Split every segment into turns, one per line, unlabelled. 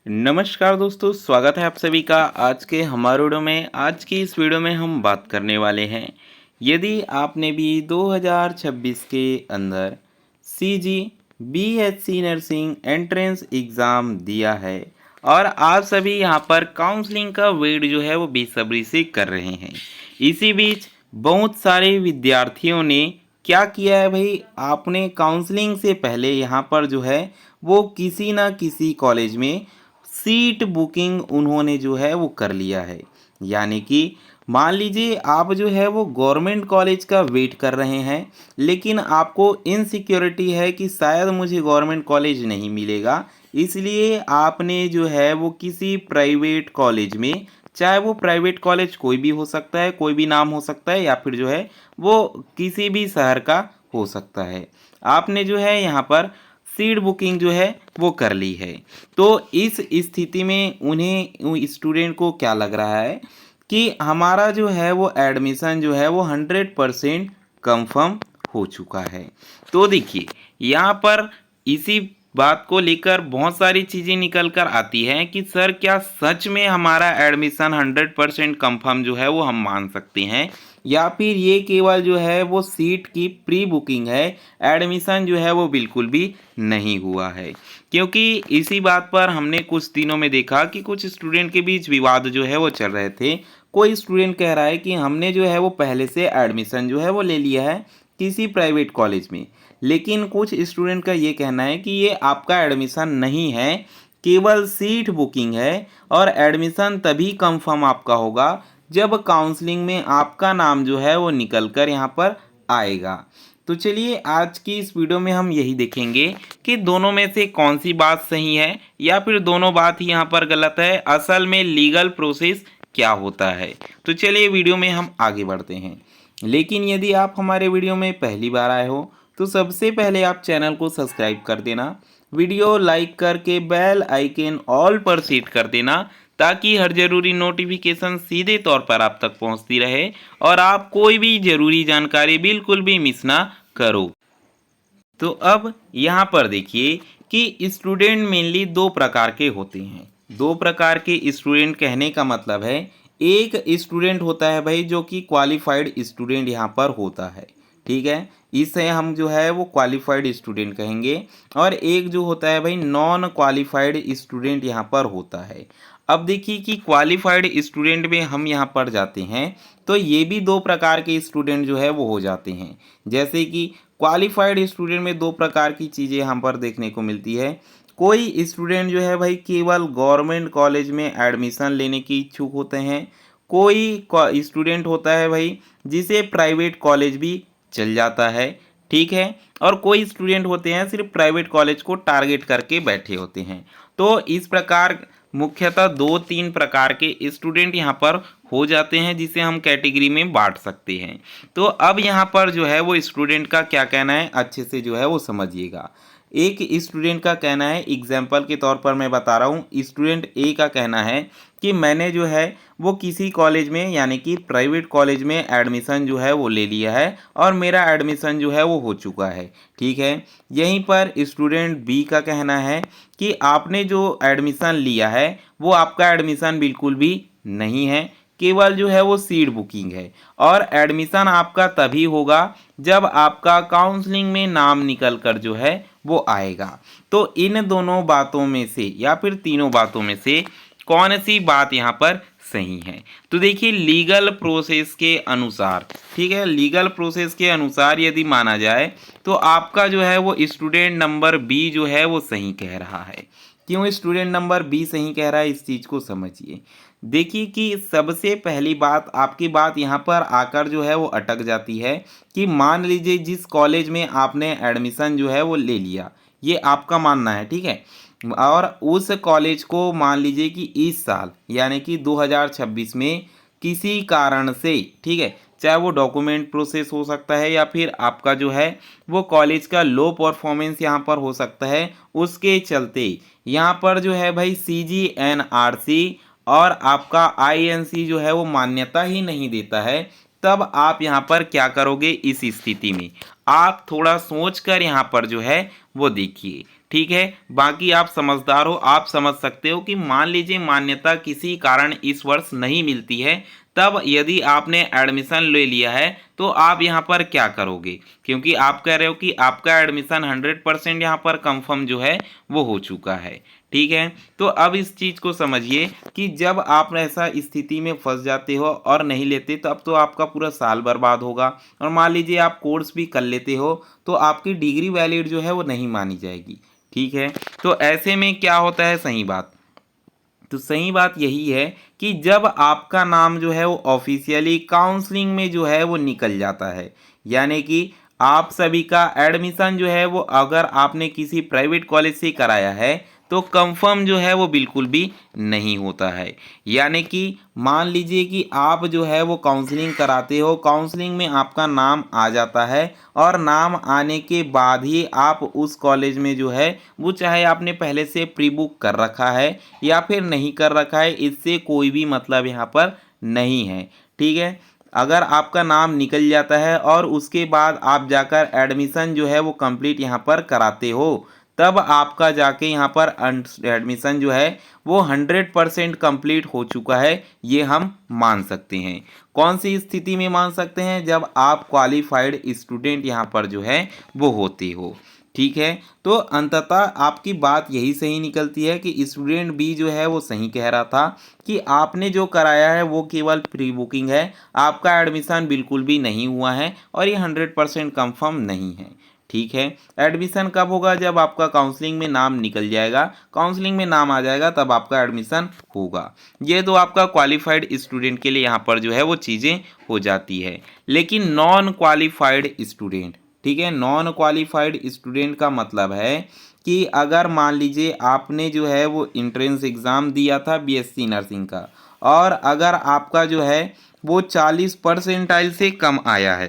नमस्कार दोस्तों, स्वागत है आप सभी का आज के हमारे वीडियो में। आज की इस वीडियो में हम बात करने वाले हैं, यदि आपने भी 2026 के अंदर CG BSc nursing entrance exam दिया है और आप सभी यहां पर काउंसलिंग का वेट जो है वो बेसब्री से कर रहे हैं। इसी बीच बहुत सारे विद्यार्थियों ने क्या किया है भाई, आपने काउंसलिंग से पहले यहां पर जो है वो किसी ना किसी कॉलेज में सीट बुकिंग उन्होंने जो है वो कर लिया है। यानी कि मान लीजिए आप जो है वो गवर्नमेंट कॉलेज का वेट कर रहे हैं, लेकिन आपको इनसिक्योरिटी है कि शायद मुझे गवर्नमेंट कॉलेज नहीं मिलेगा, इसलिए आपने जो है वो किसी प्राइवेट कॉलेज में, चाहे वो प्राइवेट कॉलेज कोई भी हो सकता है, कोई भी नाम हो सकता है, या फिर जो है वो किसी भी शहर का हो सकता है, आपने जो है यहाँ पर सीट बुकिंग जो है वो कर ली है। तो इस स्थिति में उन्हें स्टूडेंट को क्या लग रहा है कि हमारा जो है वो एडमिशन जो है वो 100% कंफर्म हो चुका है। तो देखिए यहाँ पर इसी बात को लेकर बहुत सारी चीज़ें निकल कर आती हैं कि सर क्या सच में हमारा एडमिशन 100% कंफर्म जो है वो हम मान सकते हैं, या फिर ये केवल जो है वो सीट की प्री बुकिंग है, एडमिशन जो है वो बिल्कुल भी नहीं हुआ है। क्योंकि इसी बात पर हमने कुछ दिनों में देखा कि कुछ स्टूडेंट के बीच विवाद जो है वो चल रहे थे। कोई स्टूडेंट कह रहा है कि हमने जो है वो पहले से एडमिशन जो है वो ले लिया है किसी प्राइवेट कॉलेज में, लेकिन कुछ स्टूडेंट का ये कहना है कि ये आपका एडमिशन नहीं है, केवल सीट बुकिंग है और एडमिशन तभी कंफर्म आपका होगा जब काउंसलिंग में आपका नाम जो है वो निकल कर यहाँ पर आएगा। तो चलिए आज की इस वीडियो में हम यही देखेंगे कि दोनों में से कौन सी बात सही है या फिर दोनों बात ही यहाँ पर गलत है, असल में लीगल प्रोसेस क्या होता है। तो चलिए वीडियो में हम आगे बढ़ते हैं। लेकिन यदि आप हमारे वीडियो में पहली बार आए हो तो सबसे पहले आप चैनल को सब्सक्राइब कर देना, वीडियो लाइक करके बेल आइकन ऑल पर सेट कर देना, ताकि हर ज़रूरी नोटिफिकेशन सीधे तौर पर आप तक पहुंचती रहे और आप कोई भी ज़रूरी जानकारी बिल्कुल भी मिस ना करो। तो अब यहाँ पर देखिए कि स्टूडेंट मेनली दो प्रकार के होते हैं। दो प्रकार के स्टूडेंट कहने का मतलब है, एक स्टूडेंट होता है भाई जो कि क्वालिफाइड स्टूडेंट यहाँ पर होता है, ठीक है, इसे हम जो है वो क्वालिफाइड स्टूडेंट कहेंगे। और एक जो होता है भाई नॉन क्वालिफाइड स्टूडेंट यहाँ पर होता है। अब देखिए कि क्वालिफाइड स्टूडेंट में हम यहाँ पर जाते हैं तो ये भी दो प्रकार के स्टूडेंट जो है वो हो जाते हैं। जैसे कि क्वालिफाइड स्टूडेंट में दो प्रकार की चीज़ें यहाँ पर देखने को मिलती है। कोई स्टूडेंट जो है भाई केवल गवर्नमेंट कॉलेज में एडमिशन लेने की इच्छुक होते हैं, कोई स्टूडेंट होता है भाई जिसे प्राइवेट कॉलेज भी चल जाता है, ठीक है, और कोई स्टूडेंट होते हैं सिर्फ प्राइवेट कॉलेज को टारगेट करके बैठे होते हैं। तो इस प्रकार मुख्यतः दो तीन प्रकार के स्टूडेंट यहाँ पर हो जाते हैं जिसे हम कैटेगरी में बांट सकते हैं। तो अब यहाँ पर जो है वो स्टूडेंट का क्या कहना है अच्छे से जो है वो समझिएगा। एक स्टूडेंट का कहना है, एग्जाम्पल के तौर पर मैं बता रहा हूँ, स्टूडेंट ए का कहना है कि मैंने जो है वो किसी कॉलेज में यानी कि प्राइवेट कॉलेज में एडमिशन जो है वो ले लिया है और मेरा एडमिशन जो है वो हो चुका है, ठीक है। यहीं पर स्टूडेंट बी का कहना है कि आपने जो एडमिशन लिया है वो आपका एडमिशन बिल्कुल भी नहीं है, केवल जो है वो सीट बुकिंग है और एडमिशन आपका तभी होगा जब आपका काउंसलिंग में नाम निकल कर जो है वो आएगा। तो इन दोनों बातों में से या फिर तीनों बातों में से कौन सी बात यहाँ पर सही है? तो देखिए लीगल प्रोसेस के अनुसार, ठीक है, लीगल प्रोसेस के अनुसार यदि माना जाए तो आपका जो है वो स्टूडेंट नंबर बी जो है वो सही कह रहा है। क्यों स्टूडेंट नंबर बी सही कह रहा है, इस चीज़ को समझिए। देखिए कि सबसे पहली बात आपकी बात यहाँ पर आकर जो है वो अटक जाती है कि मान लीजिए जिस कॉलेज में आपने एडमिशन जो है वो ले लिया, ये आपका मानना है, ठीक है, और उस कॉलेज को मान लीजिए कि इस साल यानी कि 2026 में किसी कारण से, ठीक है, चाहे वो डॉक्यूमेंट प्रोसेस हो सकता है या फिर आपका जो है वो कॉलेज का लो परफॉर्मेंस यहाँ पर हो सकता है, उसके चलते यहाँ पर जो है भाई CGNRC और आपका INC जो है वो मान्यता ही नहीं देता है, तब आप यहाँ पर क्या करोगे? इस स्थिति में आप थोड़ा सोच कर यहाँ पर जो है वो देखिए। ठीक है। बाकी आप समझदार हो, आप समझ सकते हो कि मान लीजिए मान्यता किसी कारण इस वर्ष नहीं मिलती है, तब यदि आपने एडमिशन ले लिया है तो आप यहाँ पर क्या करोगे, क्योंकि आप कह रहे हो कि आपका एडमिशन 100% यहाँ पर कंफर्म जो है वो हो चुका है। ठीक है, तो अब इस चीज़ को समझिए कि जब आप ऐसा स्थिति में फंस जाते हो और नहीं लेते, तब तो आपका पूरा साल बर्बाद होगा। और मान लीजिए आप कोर्स भी कर लेते हो तो आपकी डिग्री वैलिड जो है वो नहीं मानी जाएगी। ठीक है, तो ऐसे में क्या होता है, सही बात, तो सही बात यही है कि जब आपका नाम जो है वो ऑफिशियली काउंसलिंग में जो है वो निकल जाता है, यानी कि आप सभी का एडमिशन जो है वो अगर आपने किसी प्राइवेट कॉलेज से कराया है तो कंफर्म जो है वो बिल्कुल भी नहीं होता है। यानी कि मान लीजिए कि आप जो है वो काउंसलिंग कराते हो, काउंसलिंग में आपका नाम आ जाता है और नाम आने के बाद ही आप उस कॉलेज में जो है वो, चाहे आपने पहले से प्री बुक कर रखा है या फिर नहीं कर रखा है, इससे कोई भी मतलब यहाँ पर नहीं है। ठीक है, अगर आपका नाम निकल जाता है और उसके बाद आप जाकर एडमिशन जो है वो कंप्लीट यहाँ पर कराते हो, तब आपका जाके यहाँ पर एडमिशन जो है वो 100% कंप्लीट हो चुका है, ये हम मान सकते हैं। कौन सी स्थिति में मान सकते हैं, जब आप क्वालिफाइड स्टूडेंट यहाँ पर जो है वो होते हो। ठीक है, तो अंततः आपकी बात यही सही निकलती है कि स्टूडेंट बी जो है वो सही कह रहा था कि आपने जो कराया है वो केवल प्री बुकिंग है, आपका एडमिशन बिल्कुल भी नहीं हुआ है और ये 100% कंफर्म नहीं है। ठीक है, एडमिशन कब होगा, जब आपका काउंसलिंग में नाम निकल जाएगा, काउंसलिंग में नाम आ जाएगा तब आपका एडमिशन होगा। ये तो आपका क्वालिफाइड स्टूडेंट के लिए यहाँ पर जो है वो चीज़ें हो जाती है। लेकिन नॉन क्वालिफाइड स्टूडेंट, ठीक है, नॉन क्वालिफाइड स्टूडेंट का मतलब है कि अगर मान लीजिए आपने जो है वो इंट्रेंस एग्ज़ाम दिया था बीएससी नर्सिंग का, और अगर आपका जो है वो 40 परसेंटाइल से कम आया है,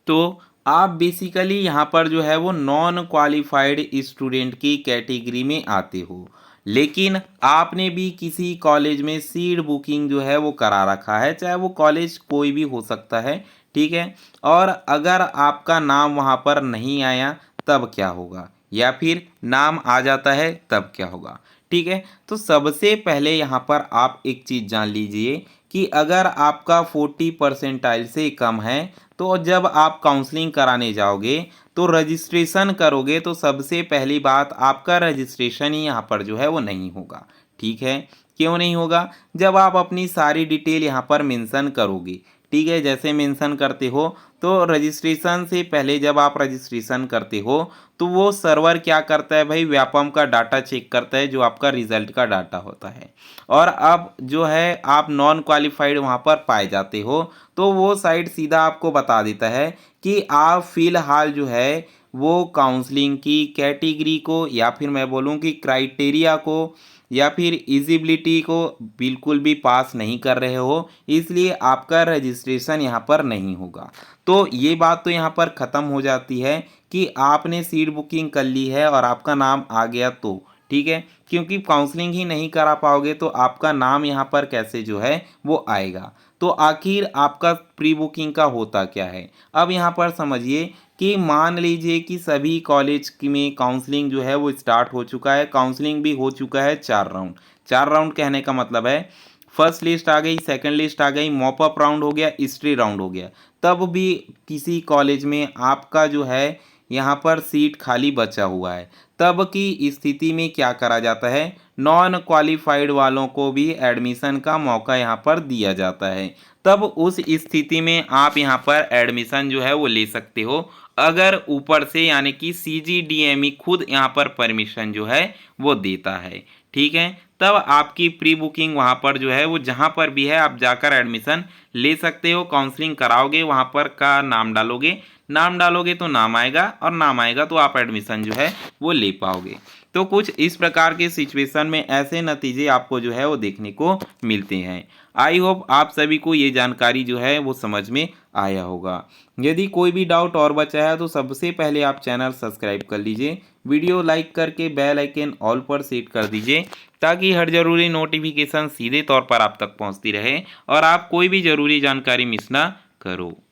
तो आप बेसिकली यहाँ पर जो है वो नॉन क्वालिफाइड स्टूडेंट की कैटेगरी में आते हो। लेकिन आपने भी किसी कॉलेज में सीट बुकिंग जो है वो करा रखा है, चाहे वो कॉलेज कोई भी हो सकता है। ठीक है, और अगर आपका नाम वहाँ पर नहीं आया तब क्या होगा, या फिर नाम आ जाता है तब क्या होगा। ठीक है, तो सबसे पहले यहाँ पर आप एक चीज़ जान लीजिए कि अगर आपका 40 परसेंटाइल से कम है, तो जब आप काउंसलिंग कराने जाओगे तो रजिस्ट्रेशन करोगे, तो सबसे पहली बात आपका रजिस्ट्रेशन ही यहाँ पर जो है वो नहीं होगा। ठीक है, क्यों नहीं होगा, जब आप अपनी सारी डिटेल यहाँ पर मेंशन करोगे, ठीक है, जैसे मेंशन करते हो, तो रजिस्ट्रेशन से पहले जब आप रजिस्ट्रेशन करते हो तो वो सर्वर क्या करता है भाई, व्यापम का डाटा चेक करता है, जो आपका रिजल्ट का डाटा होता है। और अब जो है आप नॉन क्वालिफाइड वहाँ पर पाए जाते हो, तो वो साइट सीधा आपको बता देता है कि आप फ़िलहाल जो है वो काउंसलिंग की कैटेगरी को, या फिर मैं बोलूँ कि क्राइटेरिया को, या फिर इजिबिलिटी को बिल्कुल भी पास नहीं कर रहे हो, इसलिए आपका रजिस्ट्रेशन यहाँ पर नहीं होगा। तो ये बात तो यहाँ पर ख़त्म हो जाती है कि आपने सीट बुकिंग कर ली है और आपका नाम आ गया तो ठीक है, क्योंकि काउंसलिंग ही नहीं करा पाओगे तो आपका नाम यहाँ पर कैसे जो है वो आएगा। तो आखिर आपका प्री बुकिंग का होता क्या है, अब यहाँ पर समझिए कि मान लीजिए कि सभी कॉलेज में काउंसलिंग जो है वो स्टार्ट हो चुका है, काउंसलिंग भी हो चुका है 4 राउंड। 4 राउंड कहने का मतलब है फर्स्ट लिस्ट आ गई, सेकंड लिस्ट आ गई, मॉप अप राउंड हो गया, हिस्ट्री राउंड हो गया, तब भी किसी कॉलेज में आपका जो है यहाँ पर सीट खाली बचा हुआ है, तब की स्थिति में क्या करा जाता है, नॉन क्वालिफाइड वालों को भी एडमिशन का मौका यहाँ पर दिया जाता है। तब उस स्थिति में आप यहाँ पर एडमिशन जो है वो ले सकते हो, अगर ऊपर से यानी कि CGDME खुद यहाँ पर परमिशन जो है वो देता है। ठीक है, तब आपकी प्री बुकिंग वहाँ पर जो है वो जहाँ पर भी है आप जाकर एडमिशन ले सकते हो। काउंसलिंग कराओगे, वहाँ पर का नाम डालोगे, नाम डालोगे तो नाम आएगा, और नाम आएगा तो आप एडमिशन जो है वो ले पाओगे। तो कुछ इस प्रकार के सिचुएशन में ऐसे नतीजे आपको जो है वो देखने को मिलते हैं। आई होप आप सभी को ये जानकारी जो है वो समझ में आया होगा। यदि कोई भी डाउट और बचा है तो सबसे पहले आप चैनल सब्सक्राइब कर लीजिए, वीडियो लाइक करके बेल आइकन ऑल पर सेट कर दीजिए, ताकि हर ज़रूरी नोटिफिकेशन सीधे तौर पर आप तक पहुंचती रहे और आप कोई भी ज़रूरी जानकारी मिस ना करो।